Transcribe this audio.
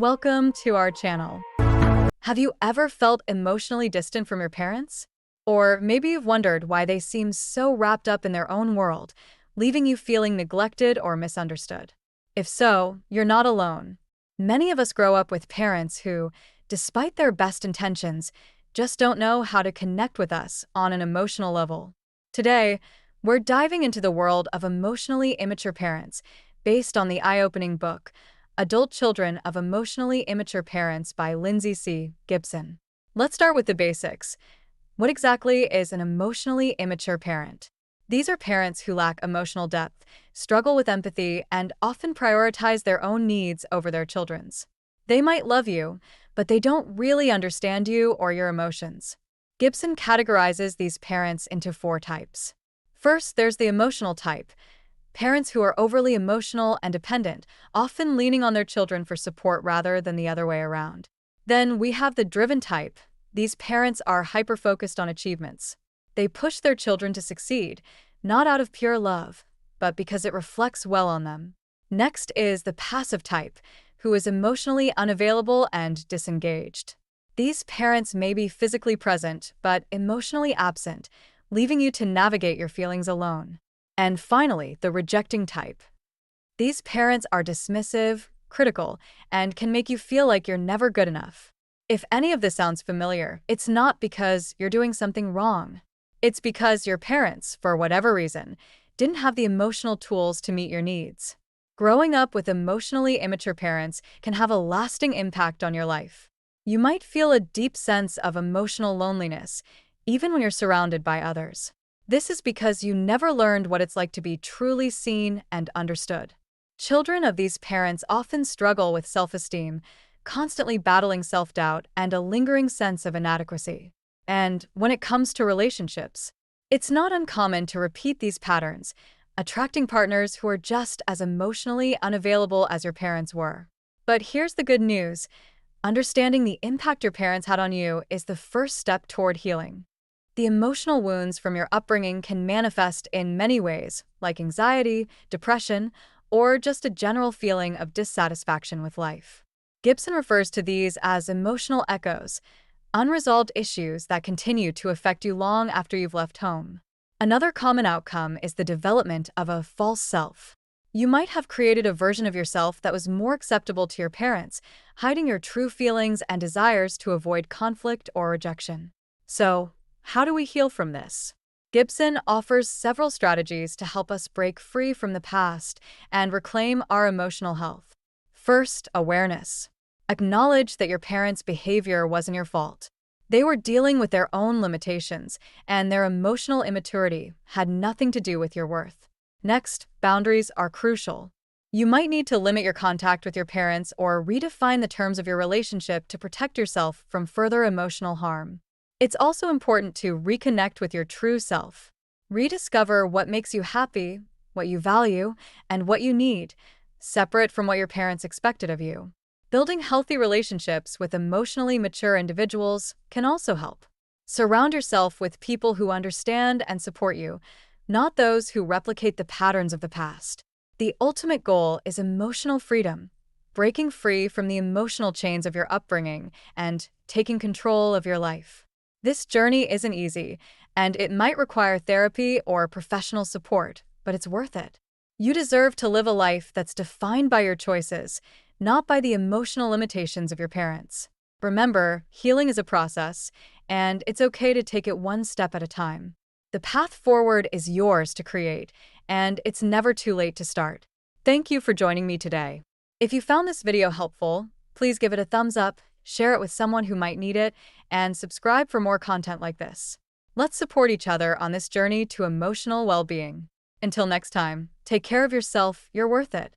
Welcome to our channel. Have you ever felt emotionally distant from your parents? Or maybe you've wondered why they seem so wrapped up in their own world, leaving you feeling neglected or misunderstood. If so, you're not alone. Many of us grow up with parents who, despite their best intentions, just don't know how to connect with us on an emotional level. Today, we're diving into the world of emotionally immature parents, based on the eye-opening book, Adult Children of Emotionally Immature Parents by Lindsay C. Gibson. Let's start with the basics. What exactly is an emotionally immature parent? These are parents who lack emotional depth, struggle with empathy, and often prioritize their own needs over their children's. They might love you, but they don't really understand you or your emotions. Gibson categorizes these parents into 4 types. First, there's the emotional type. Parents who are overly emotional and dependent, often leaning on their children for support rather than the other way around. Then we have the driven type. These parents are hyper-focused on achievements. They push their children to succeed, not out of pure love, but because it reflects well on them. Next is the passive type, who is emotionally unavailable and disengaged. These parents may be physically present, but emotionally absent, leaving you to navigate your feelings alone. And finally, the rejecting type. These parents are dismissive, critical, and can make you feel like you're never good enough. If any of this sounds familiar, it's not because you're doing something wrong. It's because your parents, for whatever reason, didn't have the emotional tools to meet your needs. Growing up with emotionally immature parents can have a lasting impact on your life. You might feel a deep sense of emotional loneliness, even when you're surrounded by others. This is because you never learned what it's like to be truly seen and understood. Children of these parents often struggle with self-esteem, constantly battling self-doubt and a lingering sense of inadequacy. And when it comes to relationships, it's not uncommon to repeat these patterns, attracting partners who are just as emotionally unavailable as your parents were. But here's the good news. Understanding the impact your parents had on you is the first step toward healing. The emotional wounds from your upbringing can manifest in many ways, like anxiety, depression, or just a general feeling of dissatisfaction with life. Gibson refers to these as emotional echoes, unresolved issues that continue to affect you long after you've left home. Another common outcome is the development of a false self. You might have created a version of yourself that was more acceptable to your parents, hiding your true feelings and desires to avoid conflict or rejection. So, how do we heal from this? Gibson offers several strategies to help us break free from the past and reclaim our emotional health. First, awareness. Acknowledge that your parents' behavior wasn't your fault. They were dealing with their own limitations, and their emotional immaturity had nothing to do with your worth. Next, boundaries are crucial. You might need to limit your contact with your parents or redefine the terms of your relationship to protect yourself from further emotional harm. It's also important to reconnect with your true self. Rediscover what makes you happy, what you value, and what you need, separate from what your parents expected of you. Building healthy relationships with emotionally mature individuals can also help. Surround yourself with people who understand and support you, not those who replicate the patterns of the past. The ultimate goal is emotional freedom, breaking free from the emotional chains of your upbringing and taking control of your life. This journey isn't easy, and it might require therapy or professional support, but it's worth it. You deserve to live a life that's defined by your choices, not by the emotional limitations of your parents. Remember, healing is a process, and it's okay to take it one step at a time. The path forward is yours to create, and it's never too late to start. Thank you for joining me today. If you found this video helpful, please give it a thumbs up, share it with someone who might need it, and subscribe for more content like this. Let's support each other on this journey to emotional well-being. Until next time, take care of yourself, you're worth it.